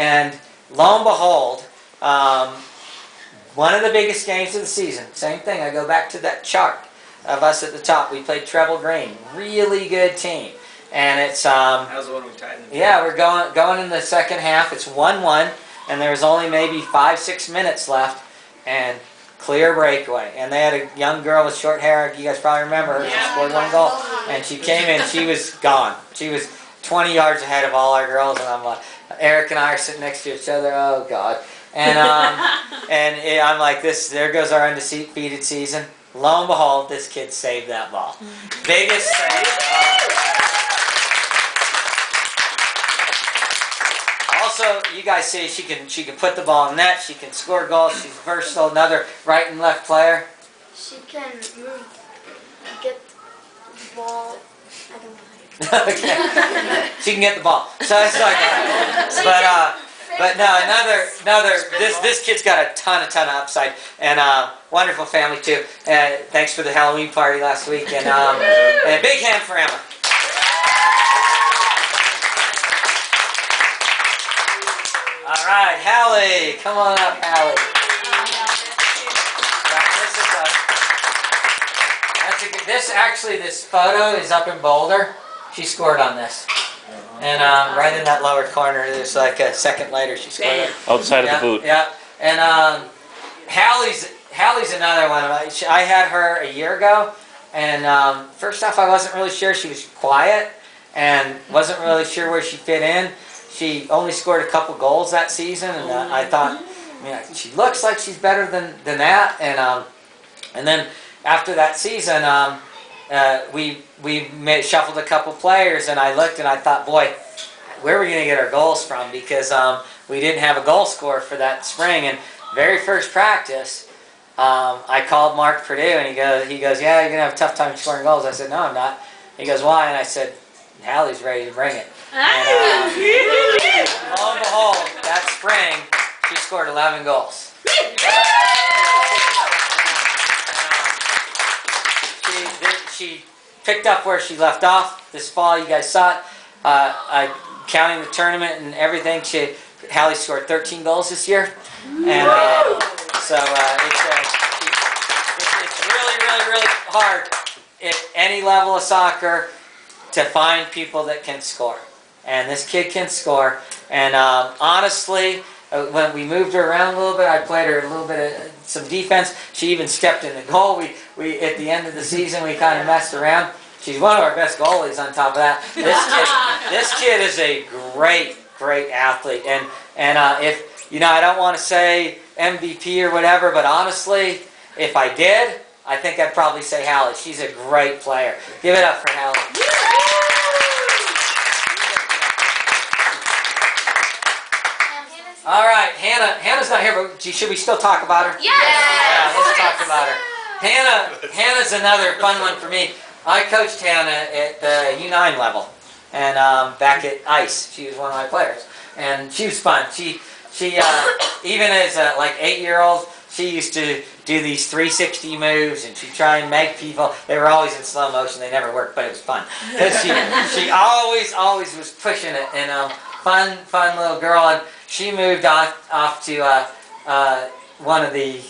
And lo and behold, one of the biggest games of the season, same thing, I go back to that chart of us at the top. We played Treble Green, really good team. And it's that was the one we tied in the yeah, we're going in the second half. It's 1-1, and there's only maybe 5-6 minutes left, and clear breakaway. And they had a young girl with short hair. You guys probably remember her. She scored 1 goal, and she came in. She was gone. She was 20 yards ahead of all our girls, and I'm like, Eric and I are sitting next to each other. Oh God! And I'm like, this. There goes our undefeated season. Lo and behold, this kid saved that ball. Biggest save. Also, you guys see she can put the ball in net. She can score goals. She's versatile. Another right and left player. She can get the ball. I don't know. Okay. She can get the ball. So it's like that. But no, another. This kid's got a ton of upside, and wonderful family too. Thanks for the Halloween party last week, and a big hand for Emma. All right, Hallie, come on up, Hallie. This photo is up in Boulder. She scored on this. And right in that lower corner, there's like a second later she scored. Outside of the boot. Yeah. And Hallie's another one. I had her a year ago, and first off, I wasn't really sure. She was quiet and wasn't really sure where she fit in. She only scored a couple goals that season, and I thought, she looks like she's better than that. And then after that season, we shuffled a couple players, and I looked and I thought, boy, where are we going to get our goals from? Because we didn't have a goal scorer for that spring. And very first practice, I called Mark Purdue, and he goes, yeah, you're going to have a tough time scoring goals. I said, no, I'm not. He goes, why? And I said, Hallie's ready to bring it. And lo and behold, that spring, she scored 11 goals. She picked up where she left off this fall. You guys saw it. Counting the tournament and everything, Hallie scored 13 goals this year. And so it's really hard at any level of soccer to find people that can score. And this kid can score. And honestly, when we moved her around a little bit, I played her a little bit of some defense. She even stepped in the goal. We at the end of the season, we kind of messed around. She's one of our best goalies on top of that. This kid is a great athlete. And if, I don't want to say MVP or whatever, but honestly, if I did, I think I'd probably say Hallie. She's a great player. Give it up for Hallie. All right, Hannah's not here, but should we still talk about her? Yes. Yeah, let's talk about her. Hannah's another fun one for me. I coached Hannah at the U9 level, and back at ICE, she was one of my players, and she was fun. She even as a 8-year-old, she used to do these 360 moves, and she'd try and make people. They were always in slow motion. They never worked, but it was fun. She always was pushing it, and fun little girl. And she moved off to one of the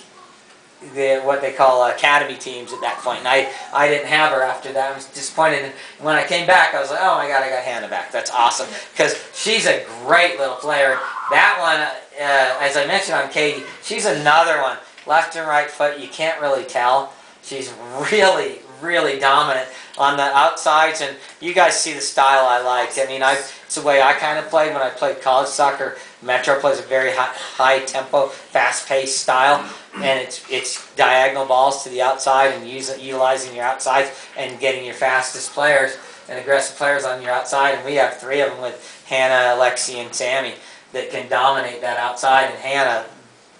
what they call academy teams at that point. And I didn't have her after that. I was disappointed. And when I came back, I was like, oh my God, I got Hannah back. That's awesome. Because she's a great little player. That one, as I mentioned on Katie, she's another one. Left and right foot, you can't really tell. She's really dominant on the outsides. And you guys see the style I liked. I mean, it's the way I kind of played when I played college soccer. Metro plays a very high tempo, fast-paced style, and it's diagonal balls to the outside and utilizing your outsides and getting your fastest players and aggressive players on your outside. And we have 3 of them with Hannah, Alexi, and Sammy that can dominate that outside. And Hannah,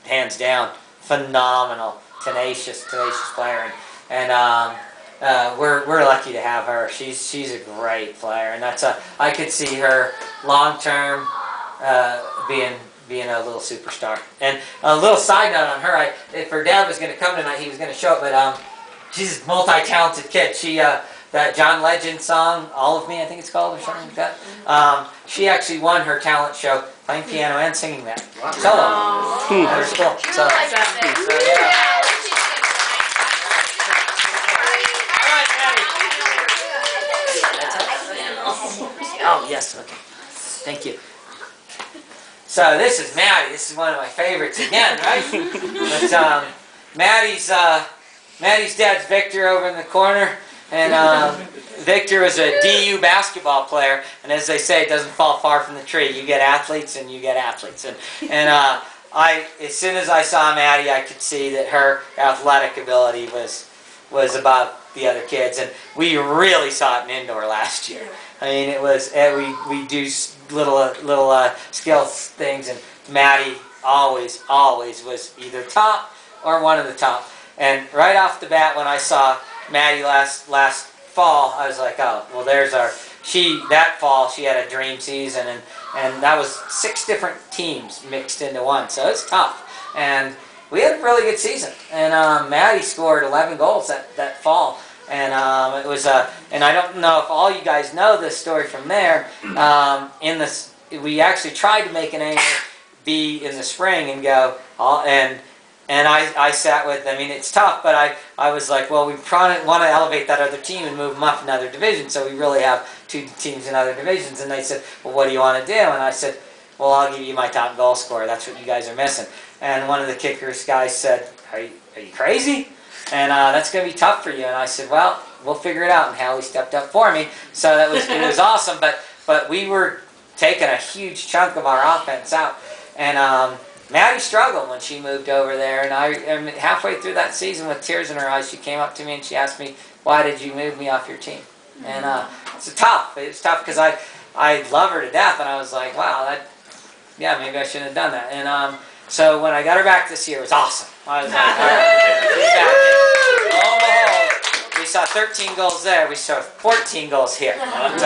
hands down, phenomenal, tenacious player. And we're lucky to have her. She's a great player, and I could see her long term being a little superstar. And a little side note on her: if her dad was going to come tonight, he was going to show it. But she's a multi-talented kid. She that John Legend song, "All of Me," I think it's called, or something like that. She actually won her talent show playing piano and singing that. Wow. Solo. That was cool. So yeah. Oh, yes, okay. Thank you. So this is Maddie. This is one of my favorites again, right? But Maddie's dad's Victor over in the corner. And Victor is a DU basketball player. And as they say, it doesn't fall far from the tree. You get athletes and you get athletes. And as soon as I saw Maddie, I could see that her athletic ability was above the other kids. And we really saw it in indoor last year. I mean, it was, we do little skill things, and Maddie always was either top or one of the top. And right off the bat, when I saw Maddie last fall, I was like, oh, well, there's our, that fall, she had a dream season, and that was 6 different teams mixed into one, so it's tough. And we had a really good season, and Maddie scored 11 goals that fall. And it was and I don't know if all you guys know this story from there. We actually tried to make an annual be in the spring and go, and I sat with. I mean, it's tough, but I was like, well, we want to elevate that other team and move them up another division, so we really have 2 teams in other divisions. And they said, well, what do you want to do? And I said, well, I'll give you my top goal scorer. That's what you guys are missing. And one of the kickers guys said, are you crazy? And that's going to be tough for you. And I said, well, we'll figure it out. And Hallie stepped up for me. So it was awesome. But we were taking a huge chunk of our offense out. And Maddie struggled when she moved over there. And halfway through that season with tears in her eyes, she came up to me and she asked me, why did you move me off your team? And it's tough. It was tough because I love her to death. And I was like, wow, yeah, maybe I shouldn't have done that. And so when I got her back this year, it was awesome. I was like, all right, she's back. Lo and behold, we saw 13 goals there. We saw 14 goals here. And,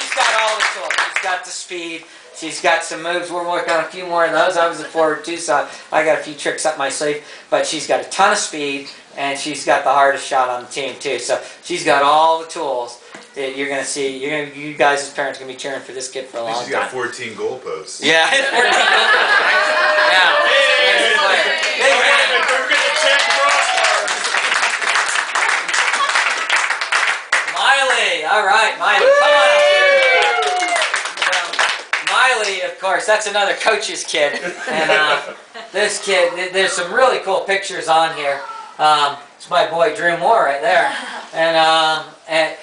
she's got all the tools. She's got the speed. She's got some moves. We're working on a few more of those. I was a forward too, so I got a few tricks up my sleeve. But she's got a ton of speed, and she's got the hardest shot on the team too. So she's got all the tools that you're going to see. You guys as parents are going to be cheering for this kid for a long time. She's got 14 goalposts. Yeah, 14 goalposts. Yeah. Miley, all right, Miley, come on up here. Miley, of course, that's another coach's kid. And this kid, there's some really cool pictures on here. It's my boy Drew Moore right there. And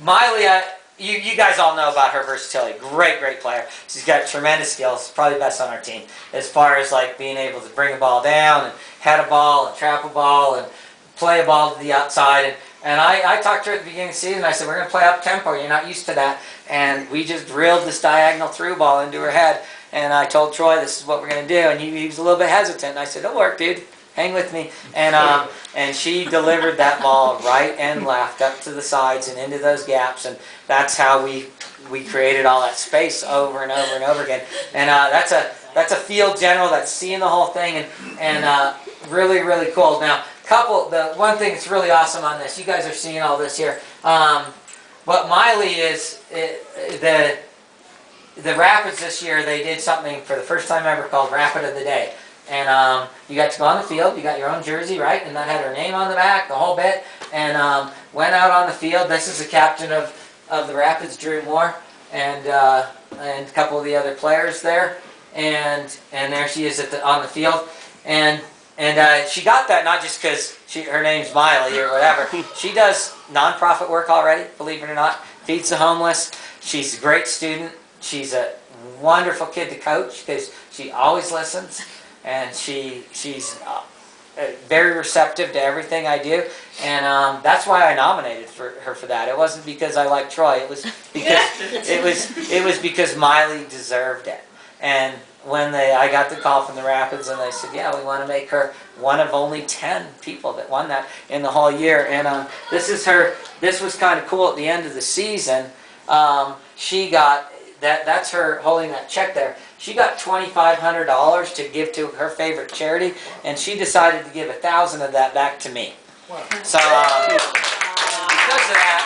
Miley, you guys all know about her versatility. Great player. She's got tremendous skills. Probably best on our team as far as like being able to bring a ball down and head a ball and trap a ball and play a ball to the outside. And I talked to her at the beginning of the season. I said, we're going to play up tempo. You're not used to that. And we just drilled this diagonal through ball into her head. And I told Troy, this is what we're going to do. And he was a little bit hesitant. And I said, it'll work, dude. Hang with me. And she delivered that ball right and left up to the sides and into those gaps. And that's how we created all that space over and over and over again. And that's a field general that's seeing the whole thing and really cool. Now, the one thing that's really awesome on this, you guys are seeing all this here. What Miley is, the Rapids this year, they did something for the first time ever called Rapid of the Day. And you got to go on the field. You got your own jersey, right? And that had her name on the back, the whole bit. And went out on the field. This is the captain of the Rapids, Drew Moore, and a couple of the other players there. And there she is on the field. And she got that not just because her name's Miley or whatever. She does nonprofit work already, believe it or not. Feeds the homeless. She's a great student. She's a wonderful kid to coach because she always listens. And she's very receptive to everything I do, and that's why I nominated her for that. It wasn't because I like Troy. It was because it was because Miley deserved it. And when I got the call from the Rapids, and they said, yeah, we want to make her one of only 10 people that won that in the whole year. And this is her. This was kind of cool at the end of the season. She got that's her holding that check there. She got $2,500 to give to her favorite charity, and she decided to give 1,000 of that back to me. Wow. So because of that,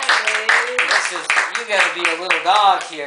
gotta be a little dog here.